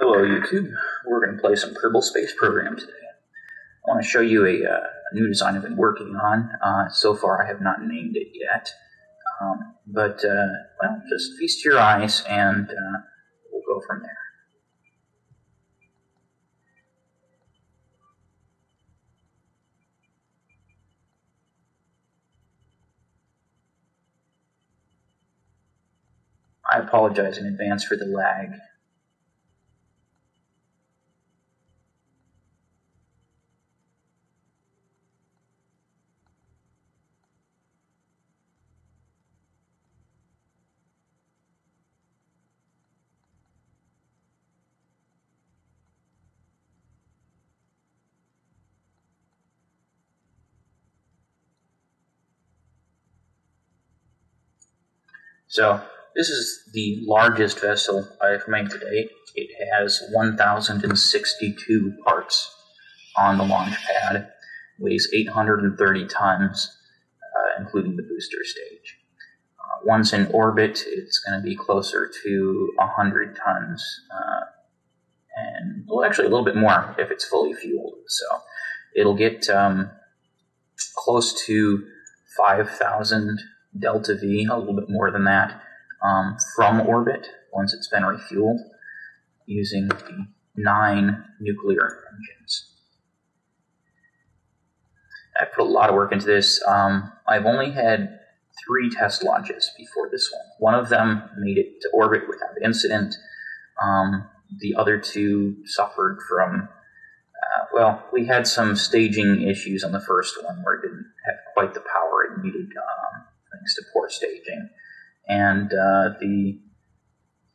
Hello YouTube, we're going to play some Kerbal Space Program today. I want to show you a new design I've been working on. So far I have not named it yet, well, just feast your eyes and we'll go from there. I apologize in advance for the lag. So, this is the largest vessel I've made to date. It has 1,062 parts on the launch pad, weighs 830 tons, including the booster stage. Once in orbit, it's going to be closer to 100 tons, and well, actually a little bit more if it's fully fueled. So it'll get close to 5,000 delta V, a little bit more than that, from orbit once it's been refueled using the 9 nuclear engines. I put a lot of work into this. I've only had 3 test launches before this one. One of them made it to orbit without incident. The other 2 suffered from, well, we had some staging issues on the first one where it didn't have quite the power it needed, thanks to poor staging. And the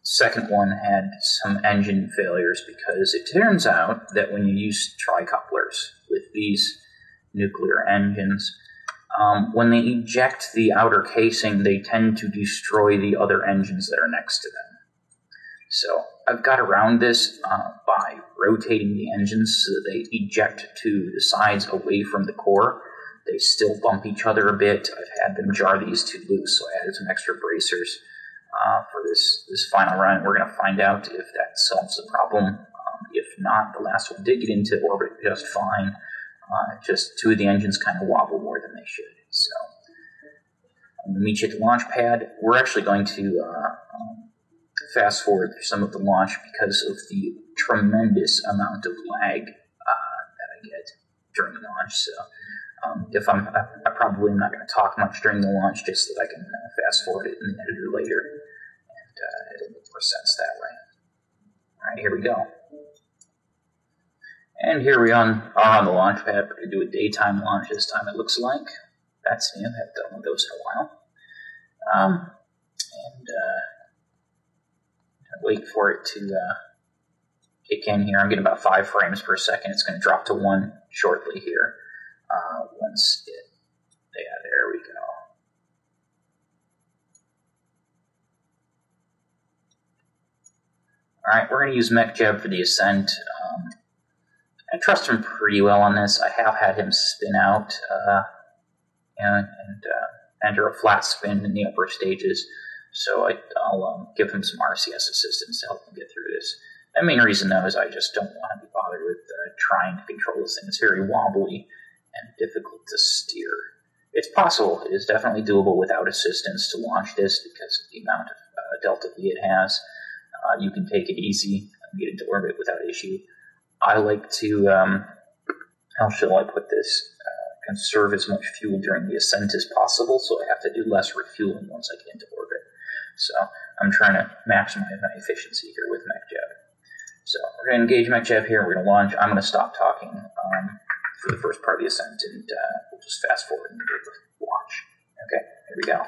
second one had some engine failures because it turns out that when you use tricouplers with these nuclear engines, when they eject the outer casing, they tend to destroy the other engines that are next to them. So I've got around this by rotating the engines so that they eject to the sides away from the core. They still bump each other a bit. I've had them jar these 2 loose, so I added some extra bracers for this final run. We're going to find out if that solves the problem. If not, the last one did get into orbit just fine. Just 2 of the engines kind of wobble more than they should. So I'm going to meet you at the launch pad. We're actually going to fast forward through some of the launch because of the tremendous amount of lag that I get during the launch. So I probably am not going to talk much during the launch, just so that I can fast forward it in the editor later, and it'll make more sense that way. All right, here we go. And here we are on the launch pad. We're going to do a daytime launch this time, it looks like. That's new. I haven't done one of those in a while. Wait for it to kick in here. I'm getting about 5 frames per second. It's going to drop to 1 shortly here. Once it, yeah, there we go. Alright, we're going to use MechJeb for the ascent. I trust him pretty well on this. I have had him spin out and enter a flat spin in the upper stages, so I'll give him some RCS assistance to help him get through this. The main reason, though, is I just don't want to be bothered with trying to control this thing. It's very wobbly and difficult to steer. It's possible. It is definitely doable without assistance to launch this because of the amount of delta V it has. You can take it easy and get into orbit without issue. I like to, how shall I put this, conserve as much fuel during the ascent as possible, so I have to do less refueling once I get into orbit. So I'm trying to maximize my efficiency here with MechJeb. So we're going to engage MechJeb here. We're going to launch. I'm going to stop talking for the first part of the ascent, and we'll just fast forward and watch. Okay, here we go.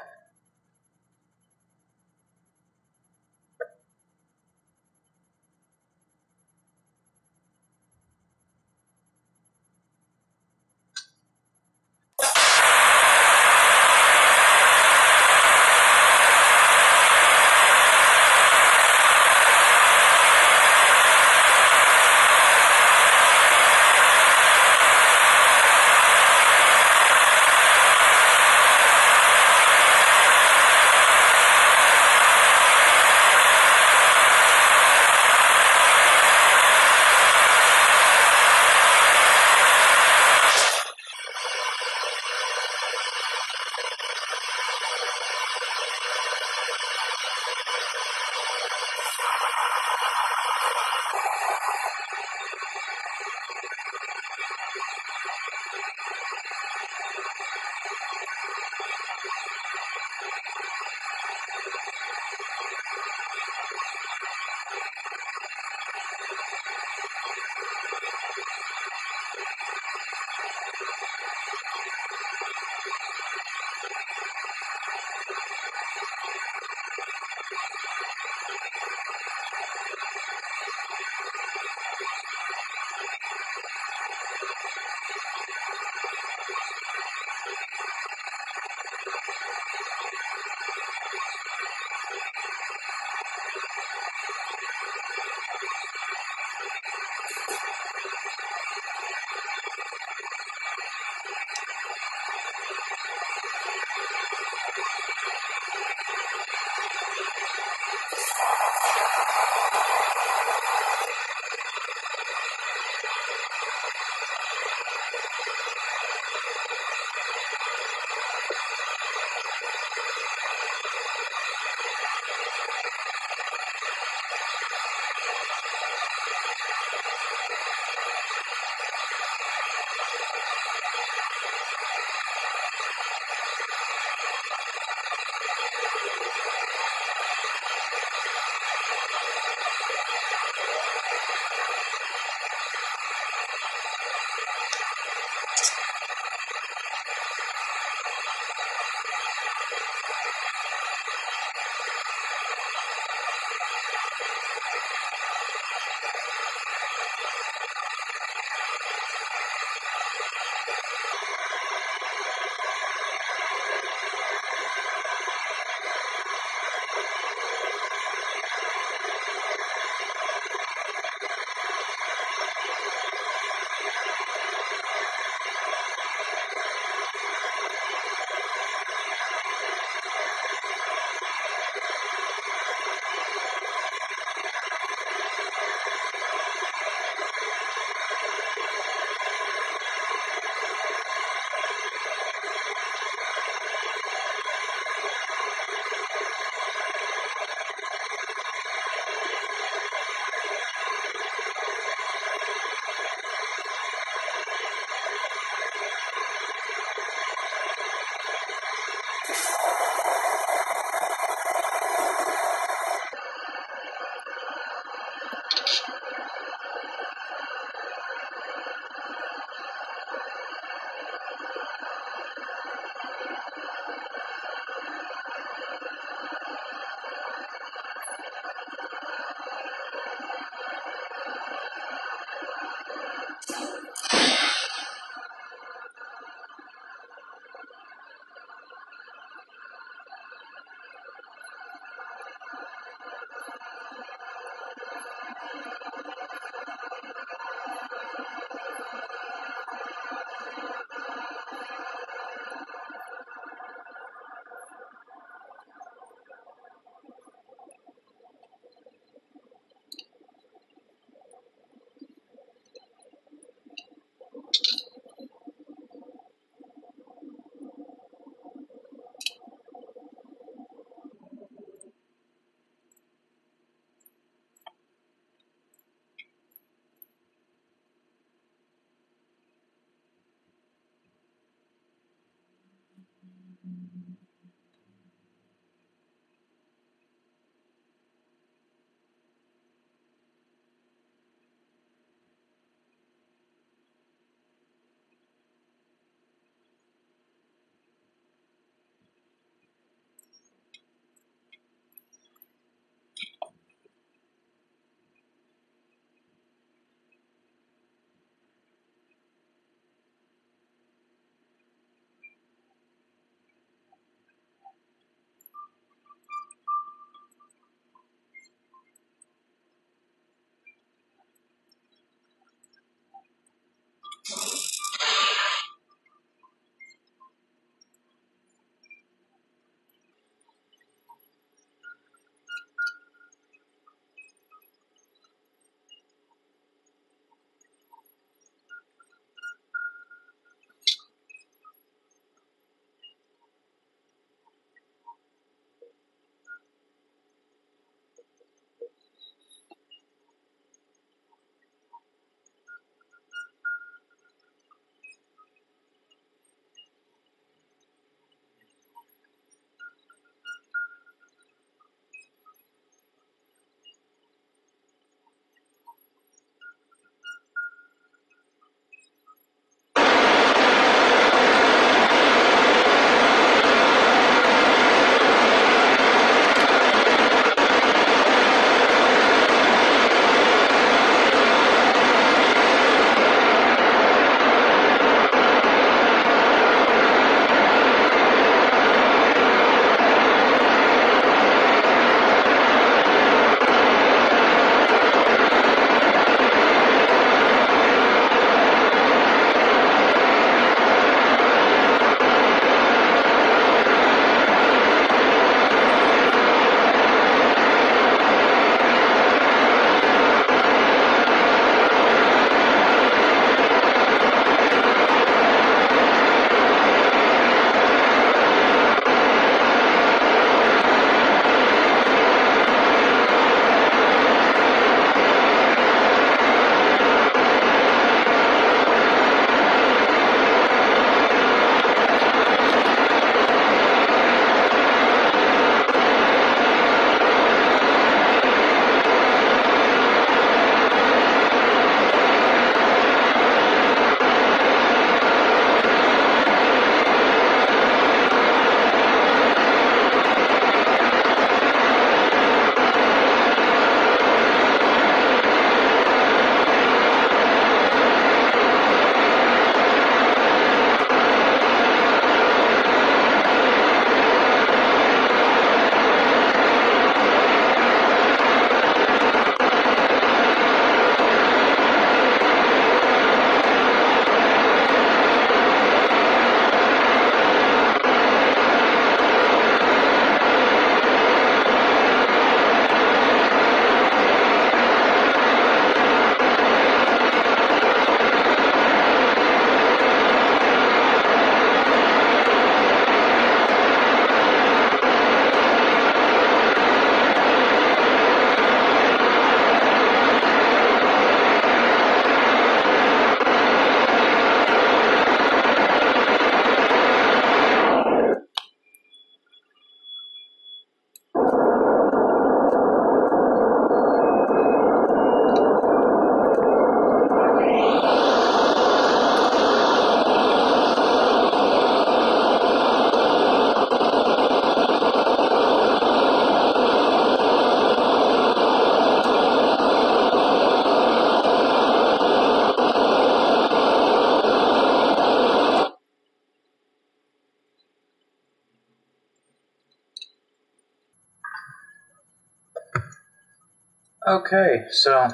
Okay, so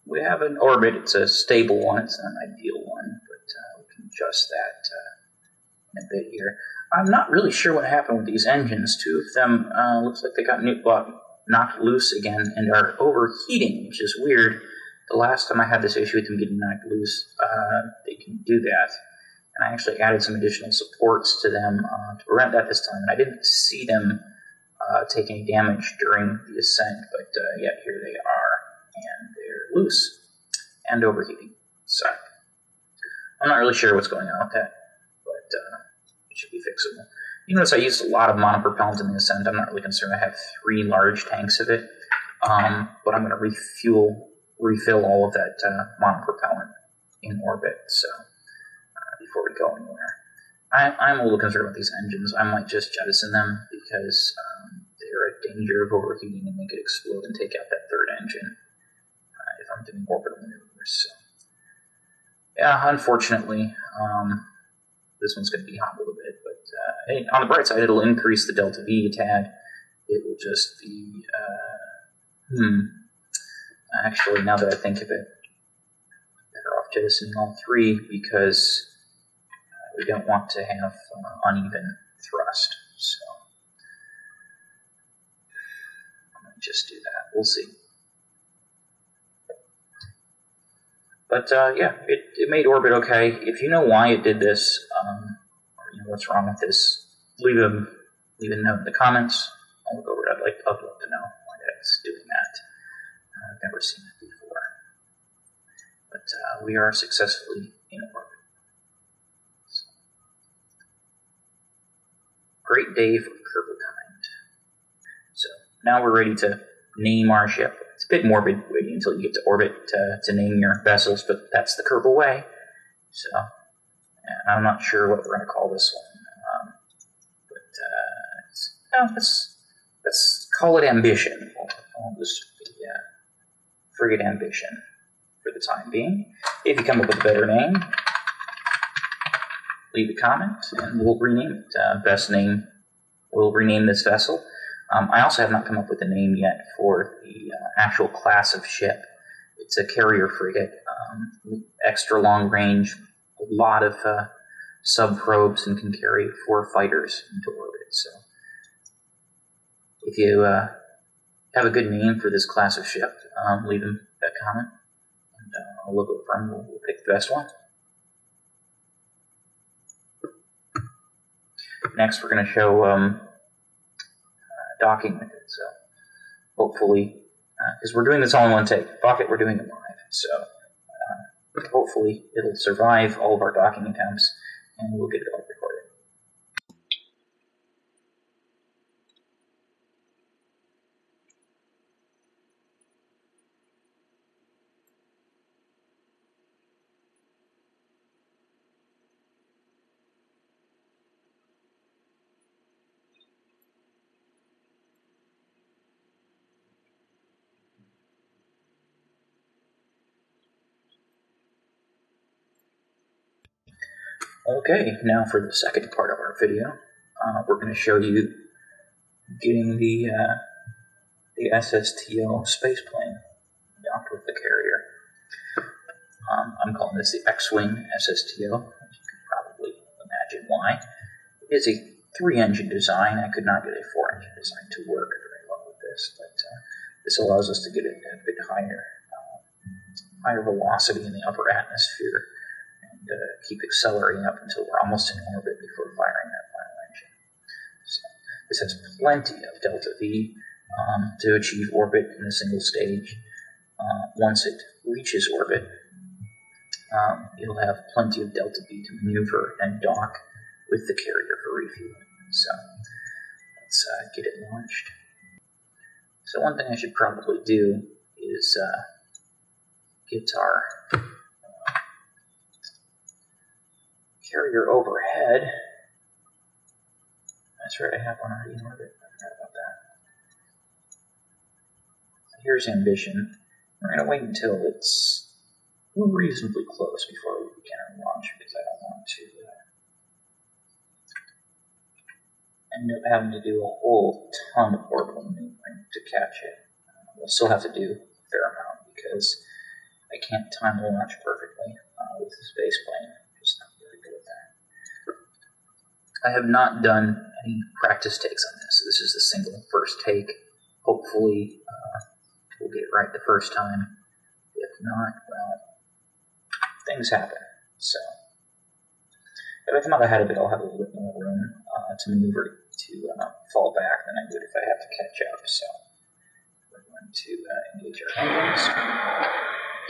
we have an orbit. It's a stable one. It's not an ideal one, but we can adjust that in a bit here. I'm not really sure what happened with these engines. Two of them looks like they got knocked loose again and are overheating, which is weird. The last time I had this issue with them getting knocked loose, they can do that. And I actually added some additional supports to them to prevent that this time. And I didn't see them take any damage during the ascent, but yeah, here they are. And they're loose and overheating. So I'm not really sure what's going on with that, but it should be fixable. You notice I used a lot of monopropellant in the ascent. I'm not really concerned. I have 3 large tanks of it, but I'm going to refill all of that monopropellant in orbit. So before we go anywhere, I'm a little concerned about these engines. I might just jettison them because they're a danger of overheating and they could explode and take out that third engine if I'm doing orbital maneuvers. So yeah, unfortunately, this one's going to be hot a little bit, but hey, on the bright side, it'll increase the delta V a tad. It will just be, actually, now that I think of it, better off jettisoning all 3 because we don't want to have uneven thrust. So I might just do that. We'll see. But yeah, it made orbit okay. If you know why it did this, or you know what's wrong with this, leave a note in the comments. I'll look over it. I'd love to know why that's doing that. I've never seen it before. But we are successfully in orbit. So, great day for Kerbal kind. So now we're ready to name our ship. It's a bit morbid waiting until you get to orbit to name your vessels, but that's the Kerbal way. So I'm not sure what we're going to call this one, but let's call it Ambition. I'll just frigate Ambition for the time being. If you come up with a better name, leave a comment and we'll rename it. Best name, we'll rename this vessel. I also have not come up with a name yet for the actual class of ship. It's a carrier frigate, extra long range, a lot of sub-probes, and can carry 4 fighters into orbit. So if you have a good name for this class of ship, leave a comment, and I'll look over and we'll pick the best one. Next, we're going to show docking with it. So hopefully, because we're doing this all in one take. Fuck it, we're doing it live. So hopefully it'll survive all of our docking attempts and we'll get it all recorded. Okay, now for the second part of our video, we're going to show you getting the SSTO spaceplane docked with the carrier. I'm calling this the X-Wing SSTO, as you can probably imagine why. It is a 3-engine design. I could not get a 4-engine design to work very well with this, but this allows us to get a bit higher velocity in the upper atmosphere, keep accelerating up until we're almost in orbit before firing that final engine. So this has plenty of delta V to achieve orbit in a single stage. Once it reaches orbit, it'll have plenty of delta V to maneuver and dock with the carrier for refueling. So let's get it launched. So one thing I should probably do is get our carrier overhead. That's right, I have one already in orbit. I forgot about that. So here's Ambition. We're going to wait until it's reasonably close before we begin our launch because I don't want to end up having to do a whole ton of orbital maneuvering to catch it. we'll still have to do a fair amount because I can't time the launch perfectly with the space plane. I'm just not very good at that. I have not done any practice takes on this. This is the single first take. Hopefully, we'll get it right the first time. If not, well, things happen. So, if I come out ahead of it, I'll have a little bit more room to maneuver to fall back than I would if I have to catch up. So, we're going to engage our engines,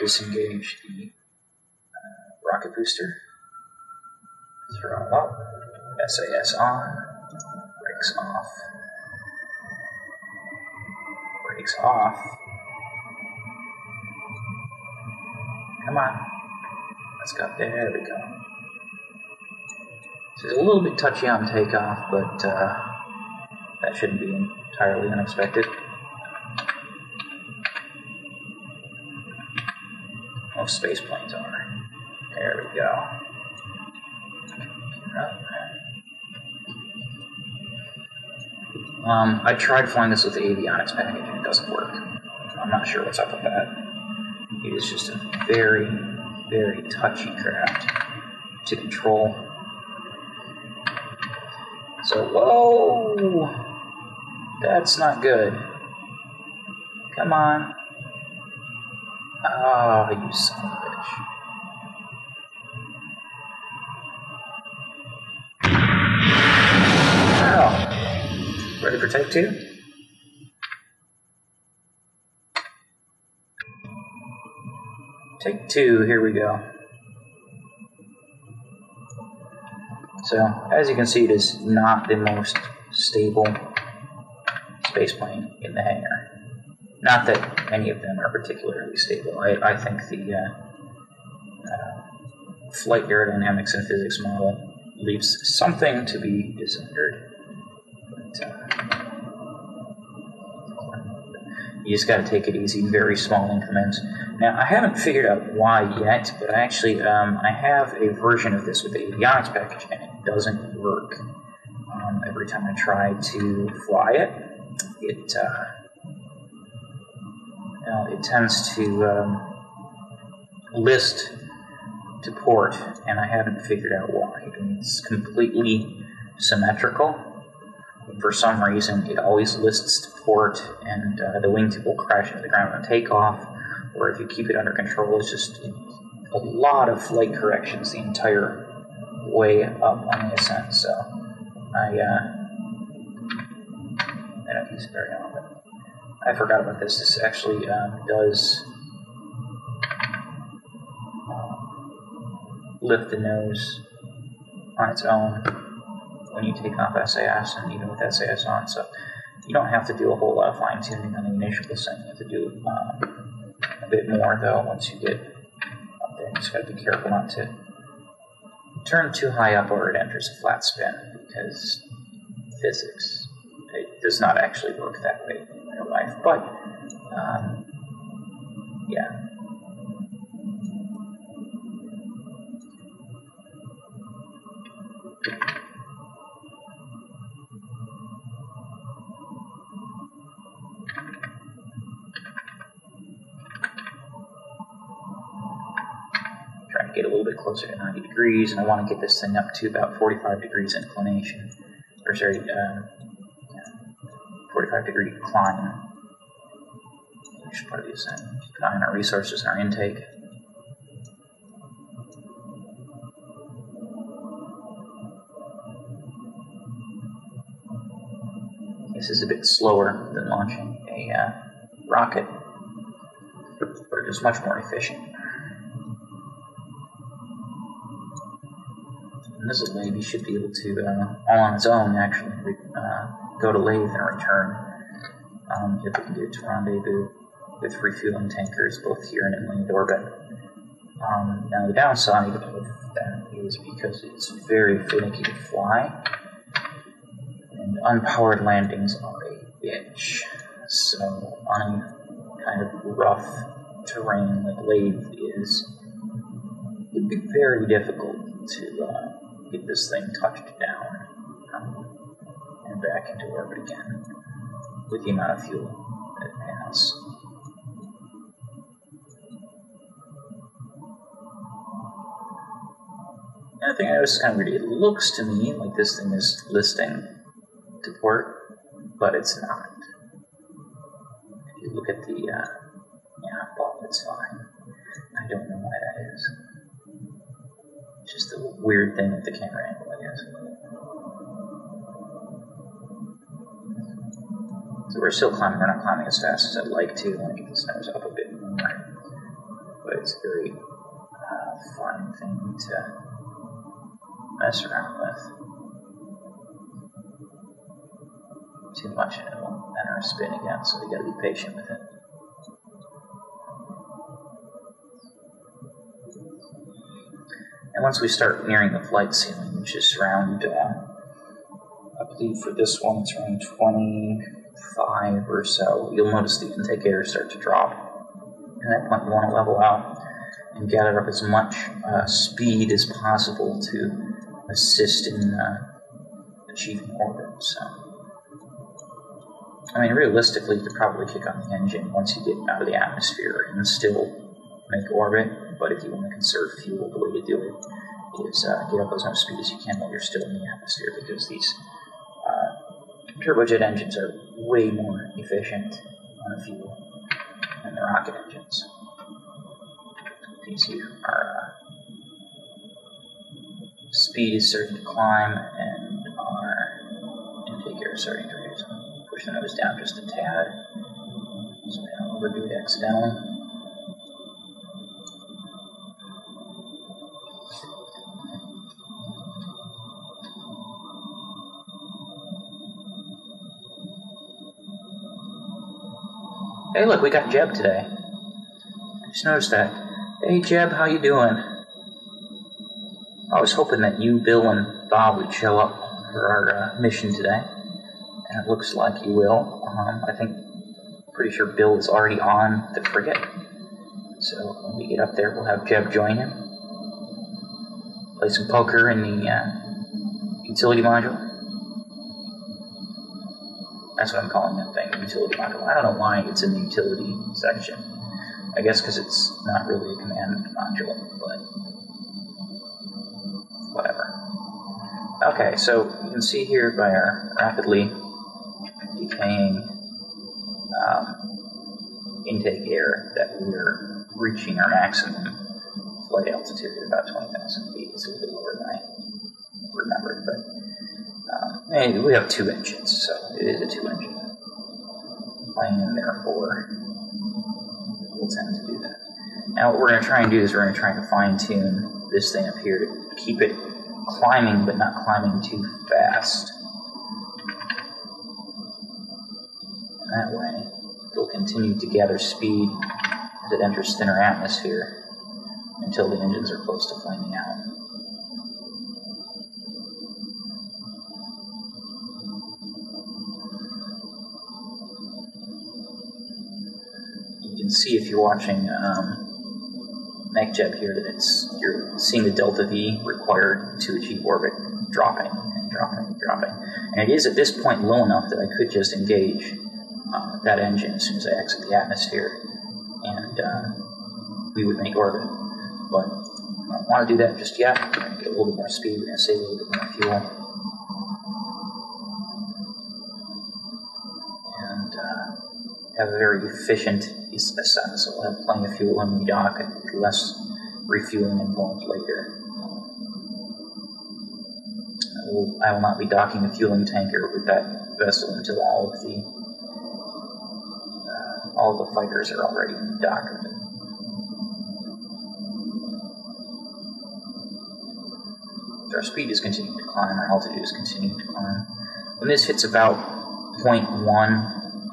disengage the rocket booster, throttle up, SAS on, brakes off, brakes off. Come on. Let's go. There we go. So it's a little bit touchy on takeoff, but that shouldn't be entirely unexpected. Most space planes are. There we go. I tried flying this with the avionics package and it doesn't work. I'm not sure what's up with that. It is just a very, very touchy craft to control. So, whoa! That's not good. Come on. Oh, you son of a bitch. Oh. Ready for take two? Take two, here we go. So, as you can see, it is not the most stable space plane in the hangar. Not that any of them are particularly stable. I think the flight aerodynamics and physics model leaves something to be desired. But, you just got to take it easy, very small increments. Now, I haven't figured out why yet, but actually, I have a version of this with the avionics package, and it doesn't work. Every time I try to fly it, it tends to list to port, and I haven't figured out why. I mean, it's completely symmetrical. For some reason, it always lists to port, and the wingtip will crash into the ground on takeoff, or if you keep it under control, it's just a lot of flight corrections the entire way up on the ascent. So I don't use it very often. I forgot about this. This actually does lift the nose on its own when you take off SAS, and even with SAS on, so you don't have to do a whole lot of fine-tuning on the initial descent. You have to do a bit more, though, once you get up there. You just got to be careful not to turn too high up or it enters a flat spin, because physics, it does not actually work that way in real life, but yeah. Trying to get a little bit closer to 90 degrees, and I want to get this thing up to about 45 degrees inclination, or sorry, 45 degree climb. We should put these in. Keep an eye on our resources and our intake. This is a bit slower than launching a rocket, but it is much more efficient. And this lady should be able to, all on its own, actually, go to Lathe and return if we can get to rendezvous with refueling tankers both here and in Lathe orbit. Now, the downside of that is because it's very finicky to fly, and unpowered landings are a bitch. So, on a kind of rough terrain like Lathe it'd be very difficult to get this thing touched down and back into orbit again with the amount of fuel that it has. Another thing I noticed is kind of weird. It looks to me like this thing is listing to port, but it's not. If you look at the, well, it's fine. I don't know why that is. It's just a weird thing with the camera angle, I guess. So we're still climbing. We're not climbing as fast as I'd like to. I want to get this nose up a bit more. But it's a very fun thing to mess around with. Too much and it'll enter a spin again, so we gotta be patient with it. And once we start nearing the flight ceiling, which is around, I believe for this one it's around 25 or so, you'll notice the intake air start to drop. And at that point you want to level out and gather up as much speed as possible to assist in achieving orbit. So, I mean, realistically, you could probably kick on the engine once you get out of the atmosphere and still make orbit, but if you want to conserve fuel, the way to do it is get up as much speed as you can while you're still in the atmosphere, because these turbojet engines are way more efficient on fuel than the rocket engines. These here are speed is starting to climb, and our intake air is starting to reduce. Push the nose down just a tad, so I don't overdo it accidentally. Hey, look, we got Jeb today. I just noticed that. Hey, Jeb, how you doing? I was hoping that you, Bill, and Bob would show up for our mission today, and it looks like you will. Pretty sure Bill is already on the frigate, so when we get up there, we'll have Jeb join him. Play some poker in the utility module. That's what I'm calling that thing, utility module. I don't know why it's in the utility section. I guess because it's not really a command module, but whatever. Okay, so you can see here by our rapidly decaying intake air that we're reaching our maximum flight altitude at about 20,000 feet. It's a little bit lower than I remembered, but anyway, we have 2 engines, so it is a 2-engine plane, and therefore we'll tend to do that. Now what we're going to try and do is we're going to try to fine-tune this thing up here to keep it climbing, but not climbing too fast. And that way, it'll continue to gather speed as it enters thinner atmosphere until the engines are close to flaming out. You can see if you're watching MechJeb here that you're seeing the delta V required to achieve orbit dropping and dropping and dropping. And it is at this point low enough that I could just engage that engine as soon as I exit the atmosphere, and we would make orbit. But I don't want to do that just yet. We're going to get a little bit more speed. We're going to save a little bit more fuel. And have a very efficient ascent, so we'll have plenty of fuel when we dock and less refueling involved later. I will not be docking the fueling tanker with that vessel until all of the fighters are already docked with it. Our speed is continuing to climb, our altitude is continuing to climb. When this hits about 0.1,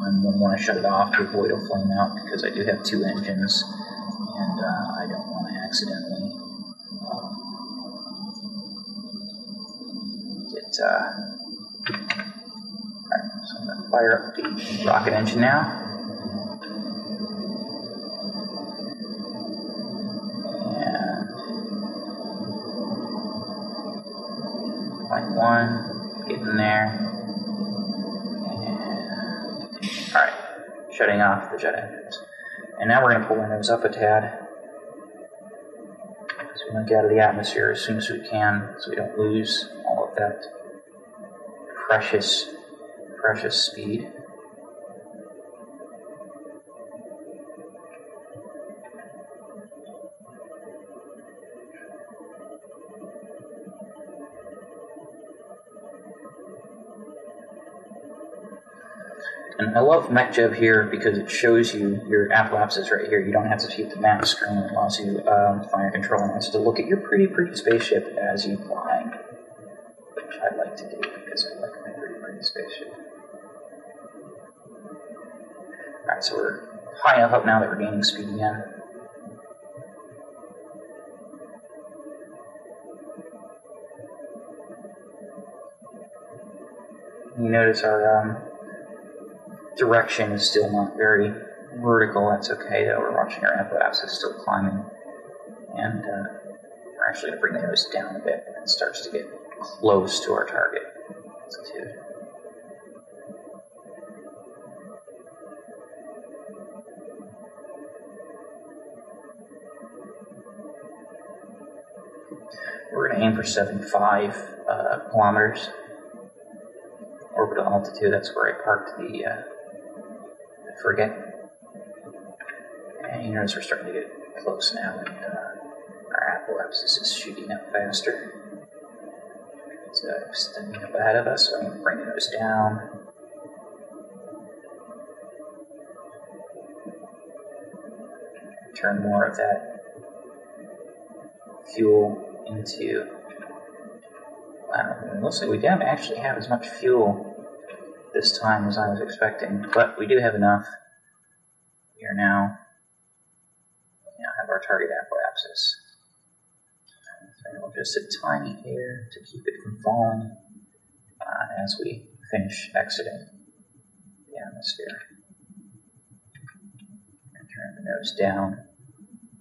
I'm going to want to shut it off to avoid a flame out, because I do have 2 engines, and I don't want to accidentally get... Alright, so I'm going to fire up the rocket engine now. And 0.1, getting there. Alright, shutting off the jet engines. And now we're going to pull our nose up a tad, so we want to get out of the atmosphere as soon as we can so we don't lose all of that precious speed. And I love MechJeb here because it shows you your apoapsis right here. You don't have to keep the map screen. It allows you find your control notes to look at your pretty spaceship as you fly, which I'd like to do because I like my pretty spaceship. Alright, so we're high enough up now that we're gaining speed again. You notice our direction is still not very vertical. That's okay though. We're watching our apoapsis still climbing, and we're actually going to bring the nose down a bit when it starts to get close to our target altitude. We're going to aim for 75 kilometers orbital altitude. That's where I parked the frigate. And you notice we're starting to get close now, and our apoapsis is shooting up faster. It's extending up ahead of us, so I'm going to bring the nose down. Turn more of that fuel into... It looks like we don't actually have as much fuel this time as I was expecting, but we do have enough. We are now have our target apoapsis. Just a tiny hair to keep it from falling as we finish exiting the atmosphere. And turn the nose down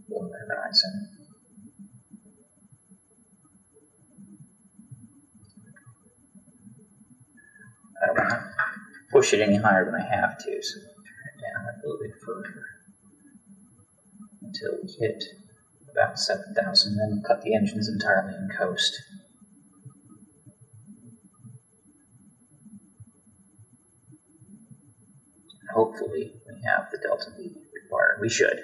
below the horizon. I don't want to push it any higher than I have to, so I'll turn it down a little bit further until we hit about 7,000, then we'll cut the engines entirely and coast. Hopefully we have the delta V required. We should.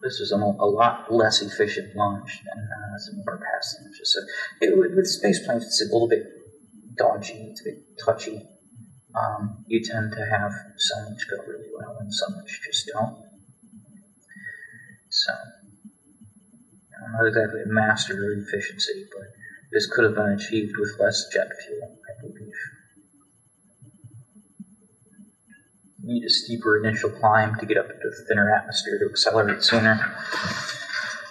This is a lot less efficient launch than some of our past launches. So with space planes, it's a little bit dodgy, it's a bit touchy. You tend to have some which go really well and some which just don't. So, I'm not exactly a master of efficiency, but this could have been achieved with less jet fuel, I believe. You need a steeper initial climb to get up into the thinner atmosphere to accelerate sooner.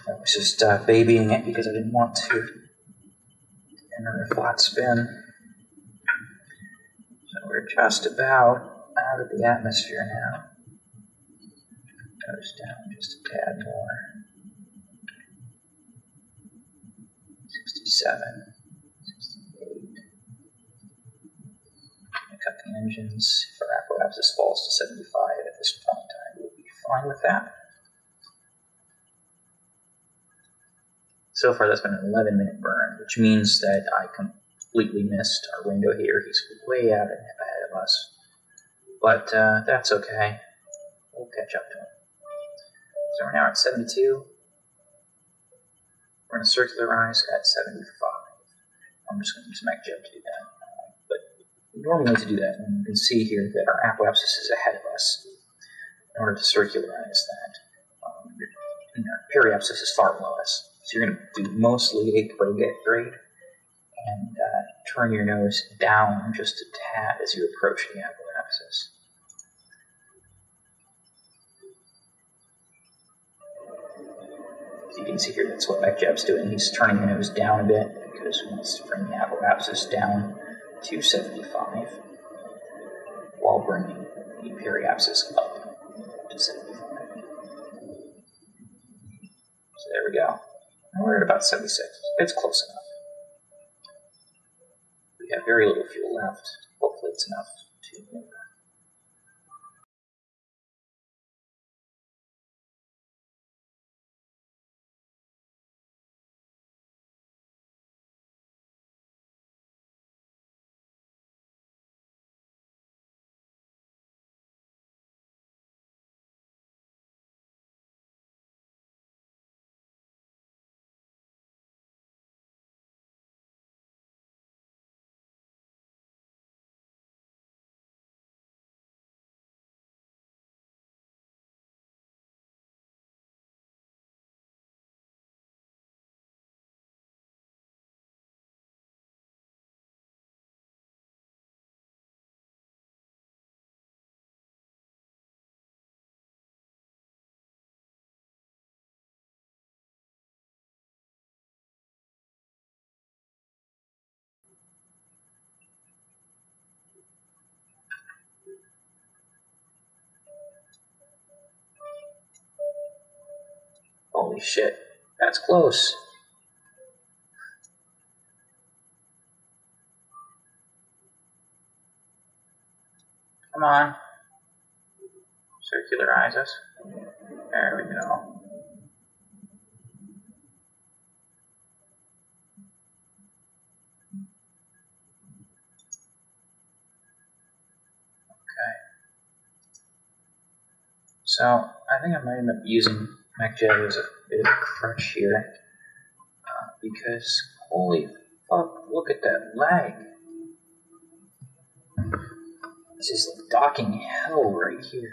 I was just babying it because I didn't want to enter a flat spin. So we're just about out of the atmosphere now. Goes down just a tad more. 67, 68. I cut the engines. If our apoapsis falls to 75 at this point in time, we'll be fine with that. So far, that's been an 11-minute burn, which means that I completely missed our window here. He's way out ahead of us. But that's okay. We'll catch up to him. So we're now at 72. We're going to circularize at 75. I'm just going to use MechJeb to do that. But normally to do that, and you can see here that our apoapsis is ahead of us. In order to circularize that, and our periapsis is far below us. So you're going to do mostly a frigate grade and turn your nose down just a tad as you approach the apoapsis. You can see here that's what MechJeb's doing. He's turning the nose down a bit because he wants to bring the apoapsis down to 75 while bringing the periapsis up to 75. So there we go. And we're at about 76. It's close enough. We have very little fuel left. Hopefully it's enough to move. shit, that's close. Come on. Circularize us. There we go. Okay. So, I think I might end up using MechJet as a bit of a crutch here. Because, holy fuck, look at that lag. This is like docking hell right here.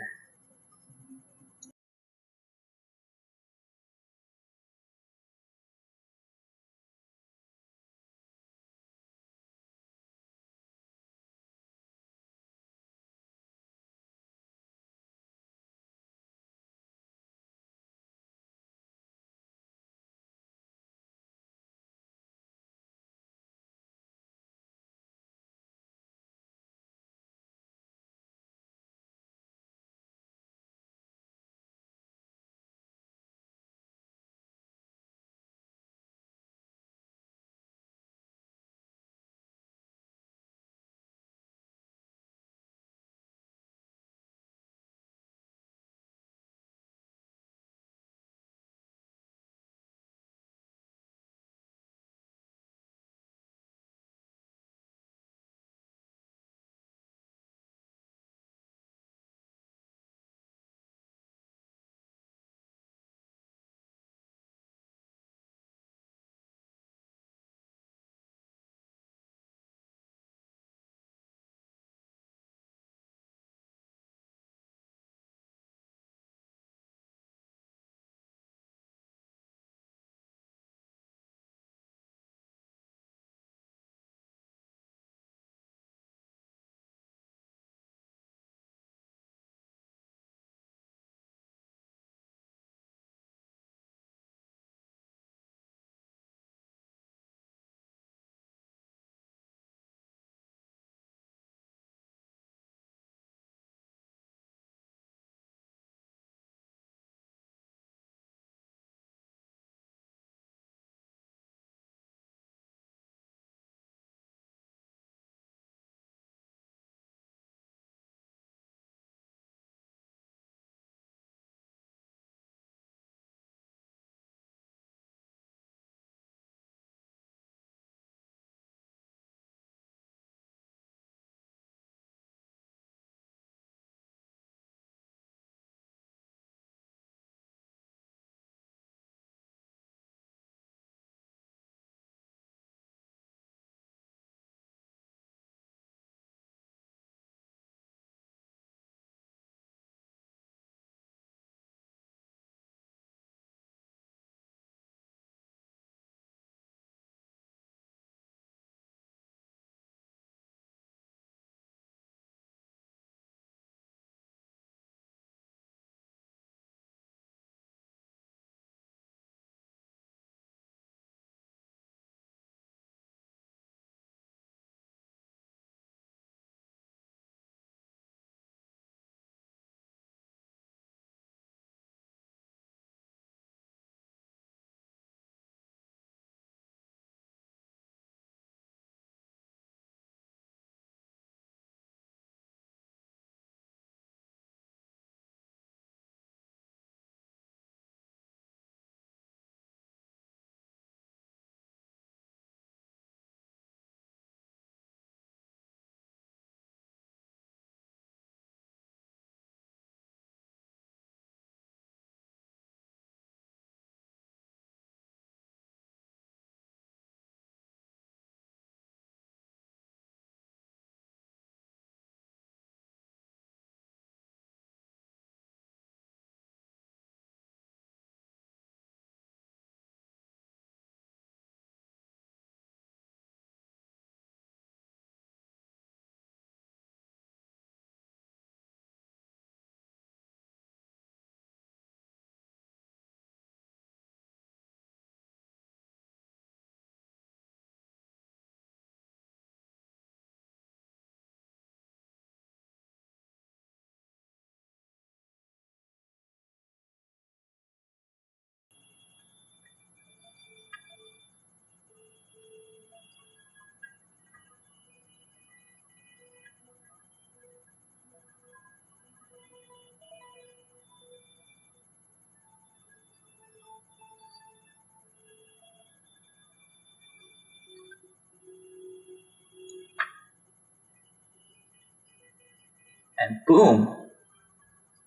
And boom!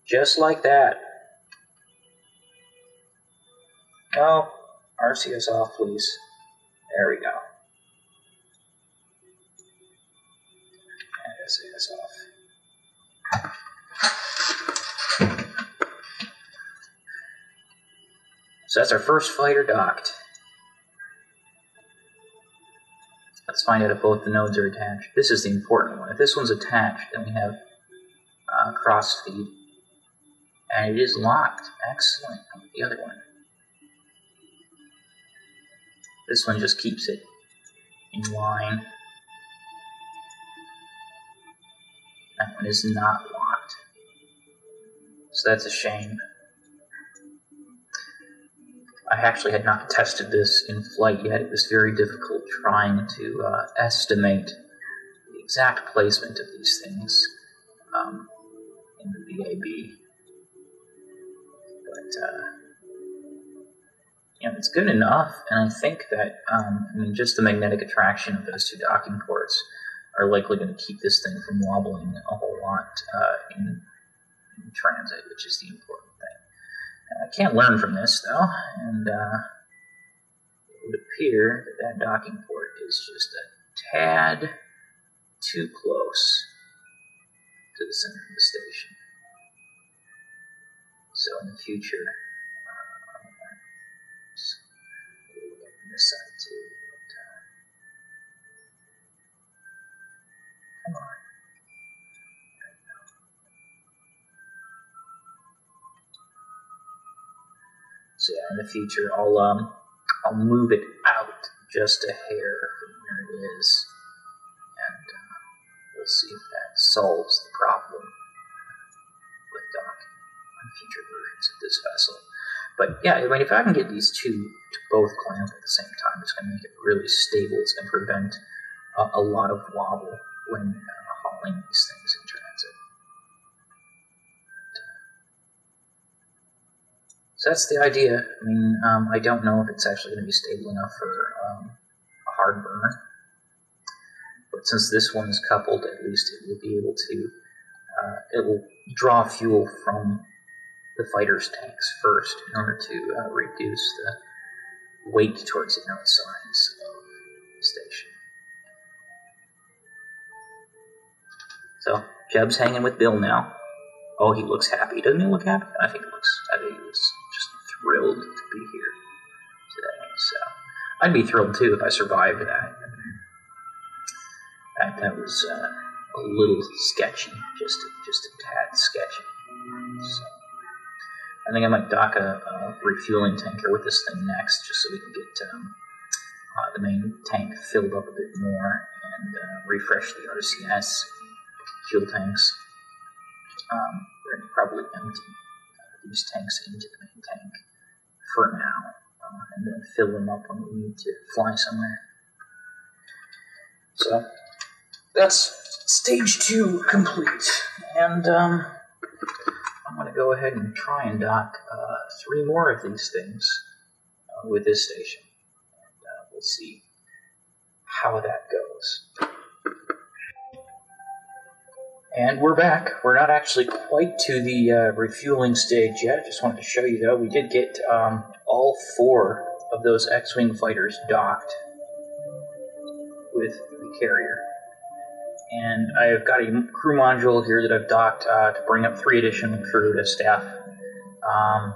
Just like that. Oh, RCS off, please. There we go. And SAS off. So that's our first fighter docked. Let's find out if both the nodes are attached. This is the important one. If this one's attached, then we have cross-feed. And it is locked. Excellent. How about the other one? This one just keeps it in line. That one is not locked. So that's a shame. I actually had not tested this in flight yet. It was very difficult trying to estimate the exact placement of these things in the VAB. But, you know, it's good enough, and I think that, I mean, just the magnetic attraction of those two docking ports are likely going to keep this thing from wobbling a whole lot in transit, which is the important thing. I can't learn from this, though, and it would appear that that docking port is just a tad too close to the center of the station. So in the future, we'll look at this side too, but come on. So yeah, in the future, I'll move it out just a hair from where it is, and we'll see if that solves the problem with docking on future versions of this vessel. But yeah, I mean, if I can get these two to both clamp at the same time, it's going to make it really stable. It's going to prevent a lot of wobble when hauling these things in transit. So that's the idea. I mean, I don't know if it's actually going to be stable enough for a hard burn. But since this one is coupled, at least it will be able to, it will draw fuel from the fighter's tanks first in order to reduce the weight towards the node sides of the station. So, Jeb's hanging with Bill now. Oh, he looks happy. Doesn't he look happy? I think he looks just thrilled to be here today. So, I'd be thrilled too if I survived that. That was a little sketchy, just a tad sketchy. So, I think I might dock a refueling tanker with this thing next, just so we can get the main tank filled up a bit more and refresh the RCS fuel tanks. We're going to probably empty these tanks into the main tank for now, and then fill them up when we need to fly somewhere. So that's stage 2 complete, and I'm going to go ahead and try and dock 3 more of these things with this station, and we'll see how that goes. And we're back. We're not actually quite to the refueling stage yet. I just wanted to show you, though, we did get all 4 of those X-Wing fighters docked with the carrier. And I've got a crew module here that I've docked to bring up 3 additional crew to staff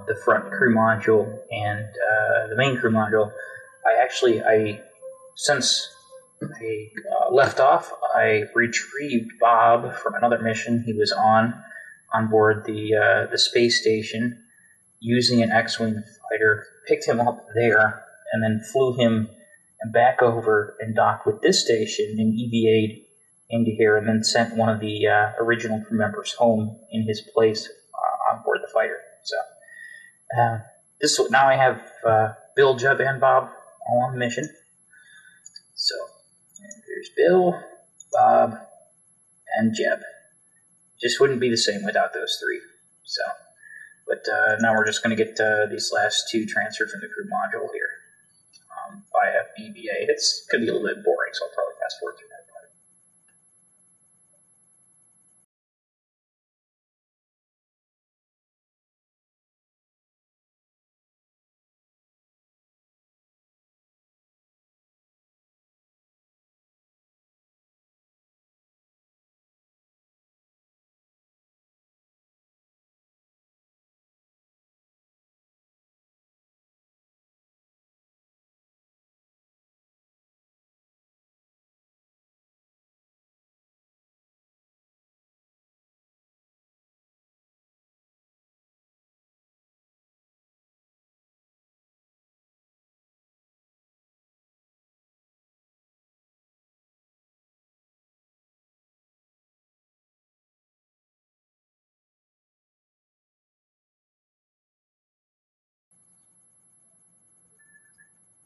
the front crew module and the main crew module. Since I left off, I retrieved Bob from another mission he was on board the space station using an X-Wing fighter, picked him up there, and then flew him back over and docked with this station and EVA'd into here, and then sent one of the original crew members home in his place on board the fighter. So now I have Bill, Jeb, and Bob all on the mission. So there's Bill, Bob, and Jeb. Just wouldn't be the same without those 3. So, but now we're just going to get these last 2 transferred from the crew module here via EVA. It's going to be a little bit boring, so I'll probably fast forward through that.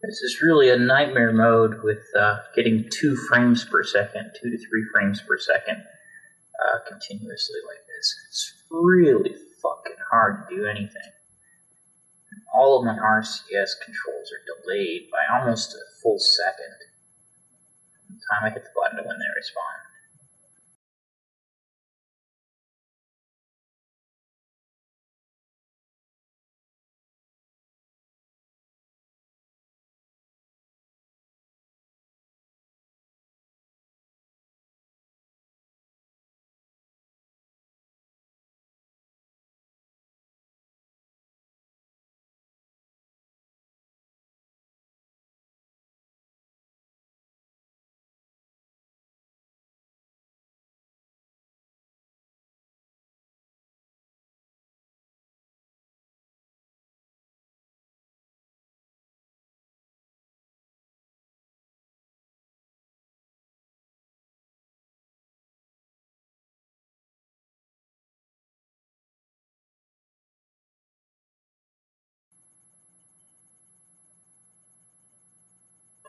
This is really a nightmare mode with getting 2 frames per second, 2 to 3 frames per second continuously like this. It's really fucking hard to do anything. All of my RCS controls are delayed by almost a full second from the time I hit the button to when they respond.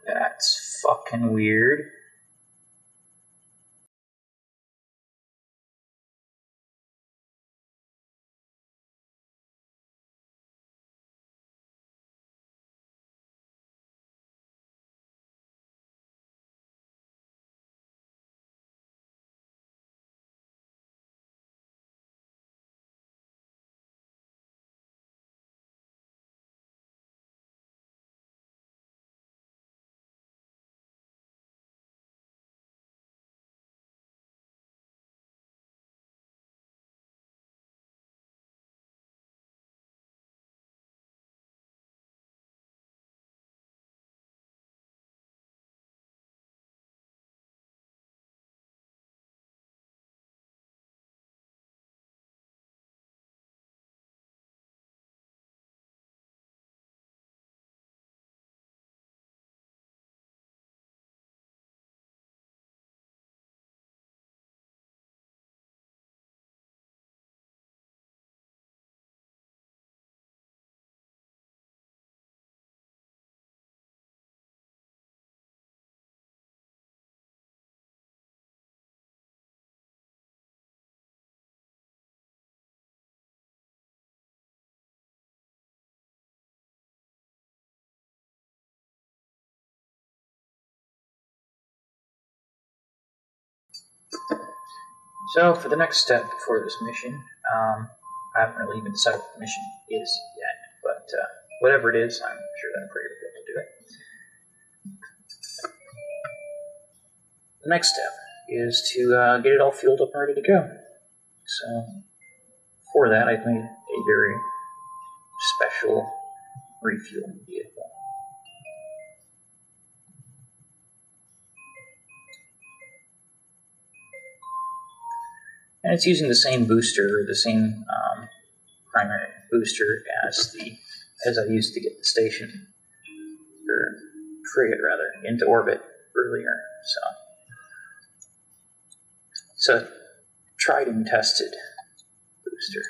That's fucking weird. So, for the next step before this mission, I haven't really even decided what the mission is yet, but whatever it is, I'm sure that I'm pretty able to do it. The next step is to get it all fueled up and ready to go. So, for that, I've made a very special refueling vehicle. And it's using the same booster, the same primary booster as I used to get the station, or frigate rather, into orbit earlier. So it's a tried and tested booster.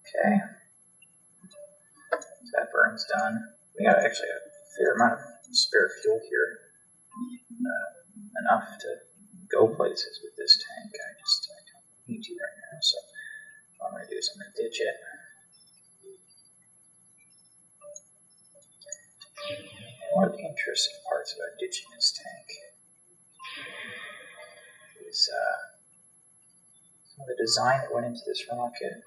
Okay, so that burn's done. We got actually a fair amount of spare fuel here, enough to go places with this tank. I don't need to right now, so what I'm going to do is I'm going to ditch it. And one of the interesting parts about ditching this tank is some of the design that went into this rocket.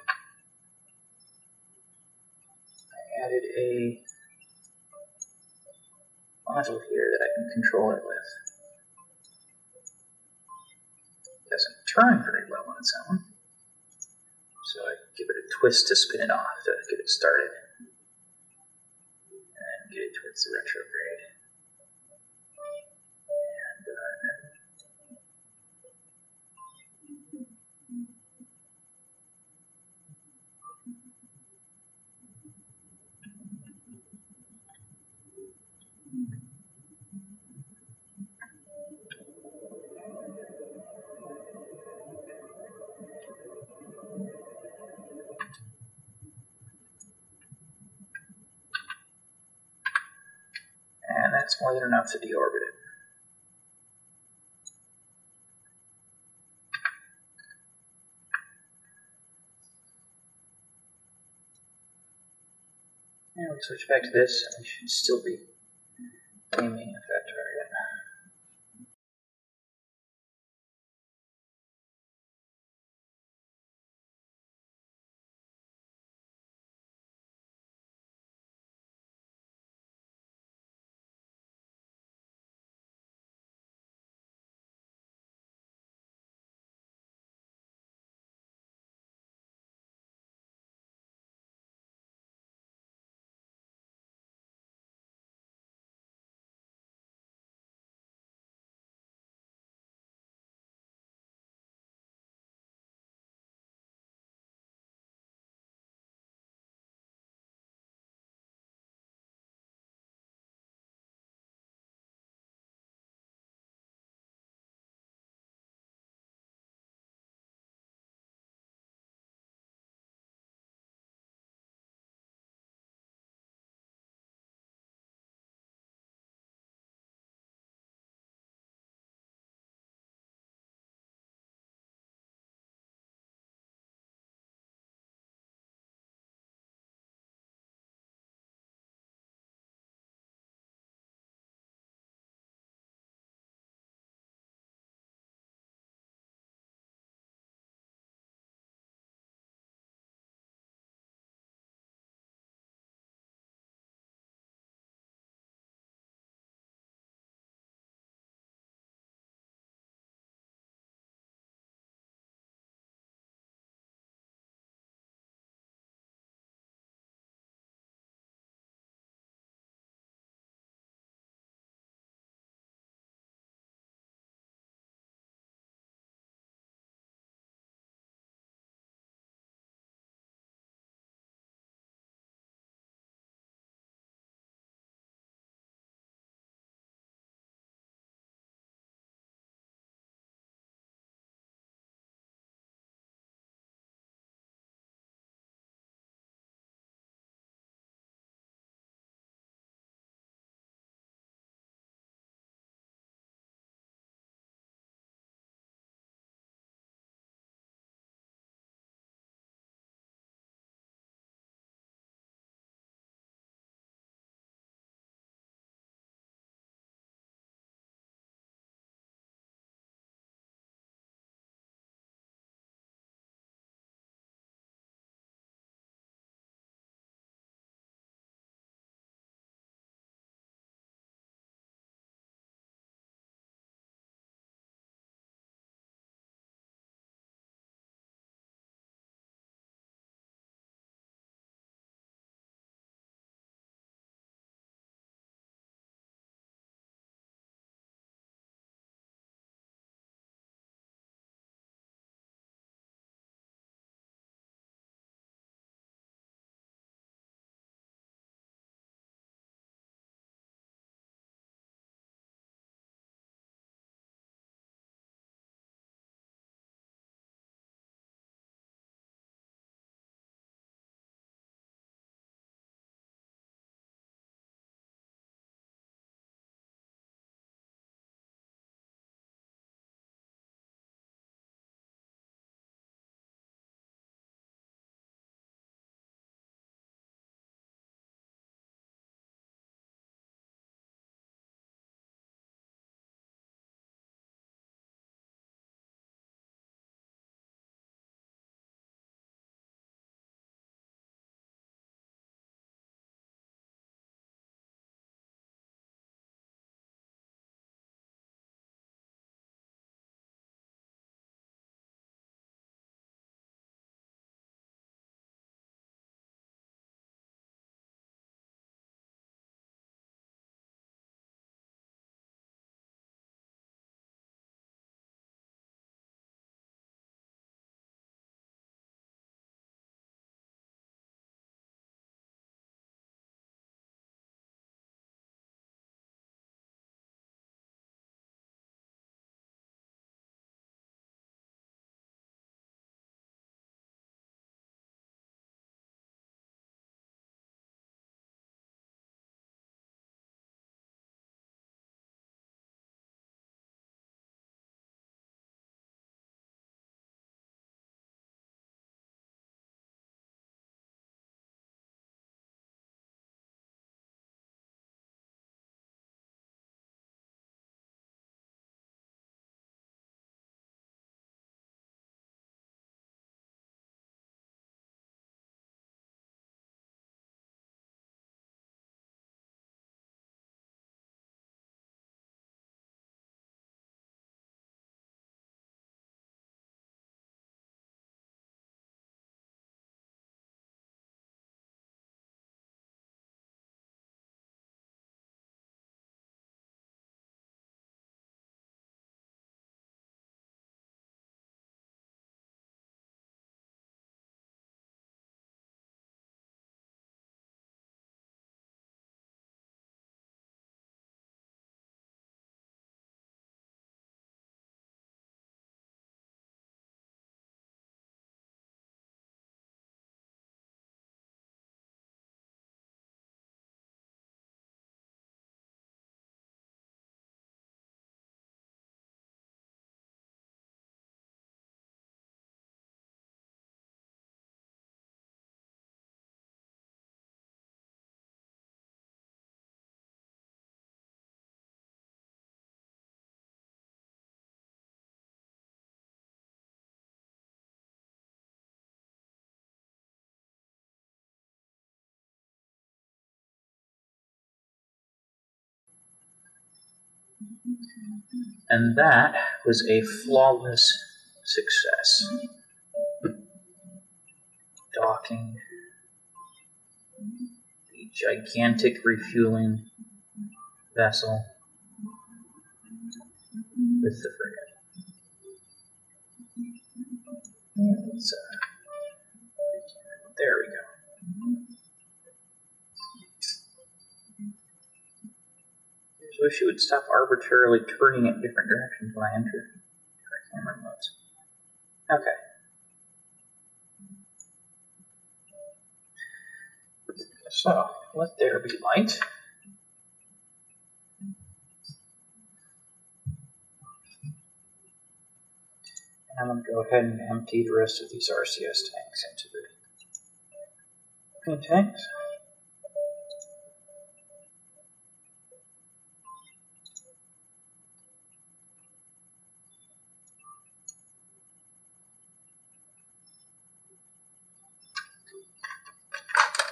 I added a module here that I can control it with. It doesn't turn very well on its own, so I give it a twist to spin it off to get it started, and get it towards the retrograde. And that's more than enough to deorbit it. And we switch back to this, and we should still be aiming at that target. And that was a flawless success. Docking the gigantic refueling vessel with the frigate. There we go. I just wish it would stop arbitrarily turning in different directions when I enter different camera modes. Okay. So, let there be light. And I'm going to go ahead and empty the rest of these RCS tanks into the main tanks.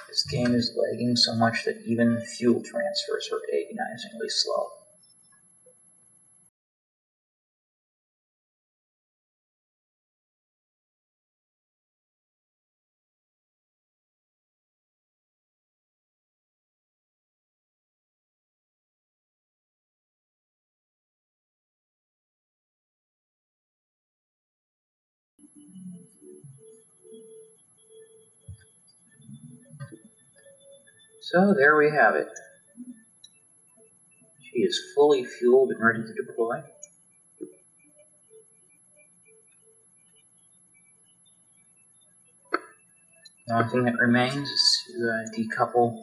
This game is lagging so much that even fuel transfers are agonizingly slow. So there we have it. She is fully fueled and ready to deploy. The only thing that remains is to decouple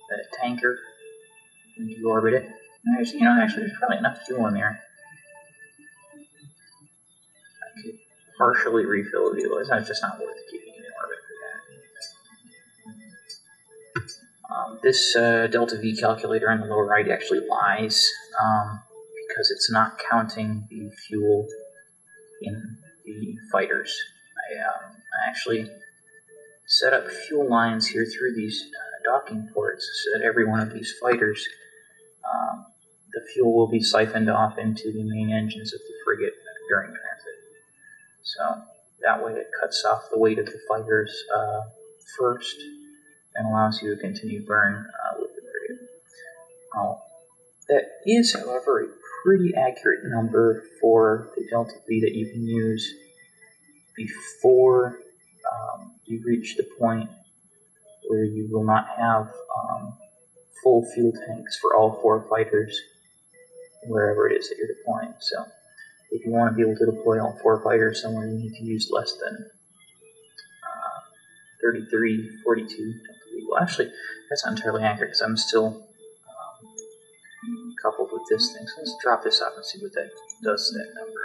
the tanker and deorbit it. Actually, there's probably enough fuel in there. I could partially refill the fuel. It's just not worth keeping it in orbit for that. This delta V calculator on the lower right actually lies because it's not counting the fuel in the fighters. I actually set up fuel lines here through these docking ports so that every one of these fighters, the fuel will be siphoned off into the main engines of the frigate during transit. So that way it cuts off the weight of the fighters first and allows you to continue burn with the frigate. That is, however, a pretty accurate number for the delta V that you can use before you reach the point where you will not have full fuel tanks for all 4 fighters wherever it is that you're deploying. So if you want to be able to deploy all 4 fighters somewhere, you need to use less than 33, 42. Well, actually, that's not entirely accurate because I'm still coupled with this thing. So let's drop this off and see what that does to that number.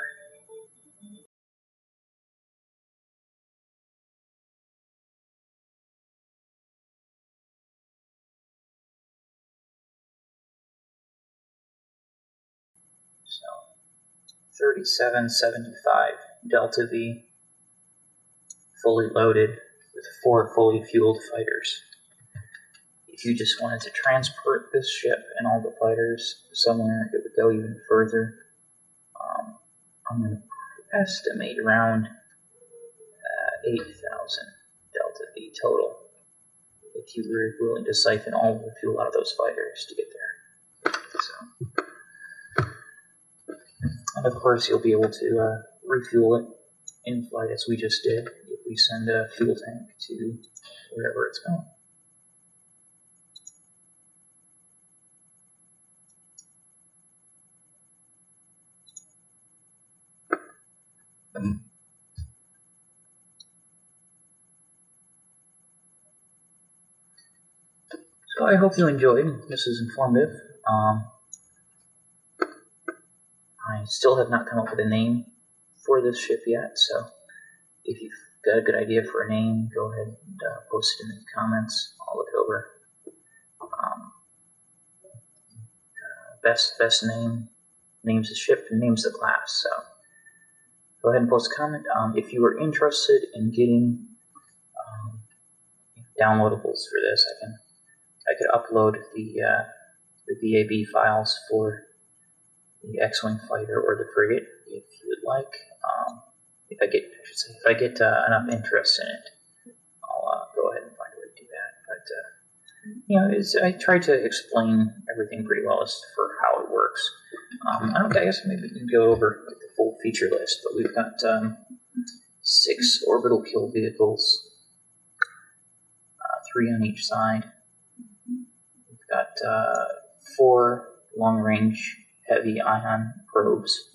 So 3775 delta V, fully loaded with 4 fully fueled fighters. If you just wanted to transport this ship and all the fighters somewhere, it would go even further. I'm going to estimate around 8,000 delta V total if you were willing to siphon all of the fuel out of those fighters to get there. So, and of course, you'll be able to refuel it in flight as we just did if we send a fuel tank to wherever it's going. So I hope you enjoyed. This is informative. I still have not come up with a name for this ship yet, so if you've got a good idea for a name, go ahead and post it in the comments. I'll look it over. Best names the ship and names the class. So go ahead and post a comment. If you are interested in getting downloadables for this, I could upload the VAB files for the X-wing fighter or the frigate if you would like. If I get enough interest in it, I'll go ahead and find a way to do that. But I try to explain everything pretty well as for how it works. I guess maybe we can go over the full feature list, but we've got 6 orbital kill vehicles, 3 on each side. We've got 4 long-range heavy ion probes,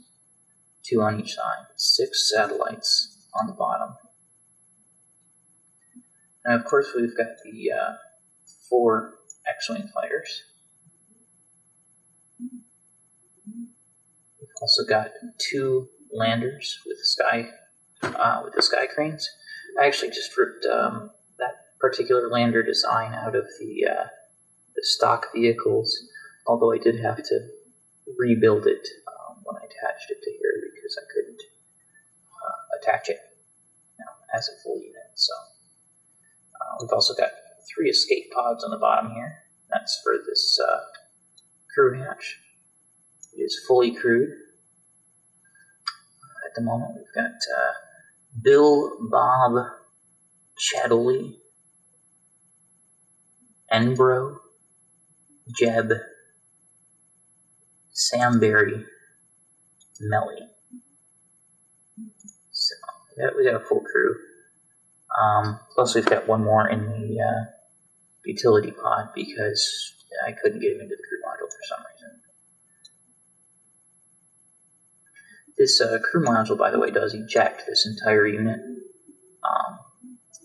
2 on each side, 6 satellites on the bottom. And of course we've got the 4 X-wing fighters. We've also got 2 landers with the skycranes. I actually just ripped that particular lander design out of the stock vehicles, although I did have to rebuild it when I attached it to here because I couldn't attach it as a full unit. So we've also got 3 escape pods on the bottom here. That's for this crew hatch. It is fully crewed. At the moment, we've got Bill, Bob, Chatterley, Enbro, Jeb, Sam Berry, Melly. So we got a full crew. Plus we've got one more in the utility pod because I couldn't get him into the crew module for some reason. This crew module, by the way, does eject this entire unit.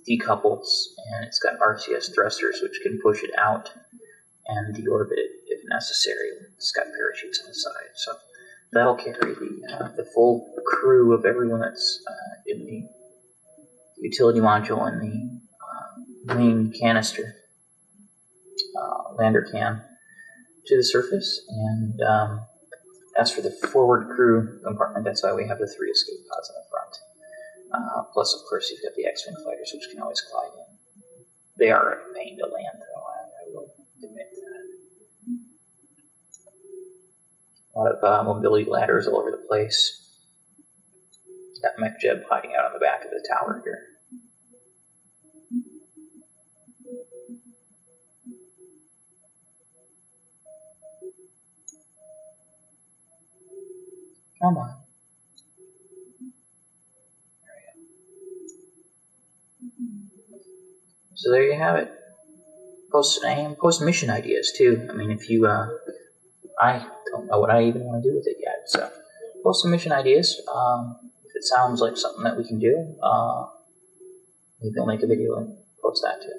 Decouples, and it's got RCS thrusters which can push it out and deorbit it if necessary. It's got parachutes on the side, so that'll carry the full crew of everyone that's in the utility module and the main canister lander can to the surface. And as for the forward crew compartment, that's why we have the 3 escape pods on the front. Plus, of course, you've got the X-wing fighters, which can always glide in. They are a pain to land, though, I will admit that. A lot of mobility ladders all over the place. Got Mech Jeb hiding out on the back of the tower here. Come on. So there you have it. Post name, post mission ideas too. I mean, if you, I don't know what I even want to do with it yet. So post some mission ideas. If it sounds like something that we can do, maybe I'll make a video and post that too.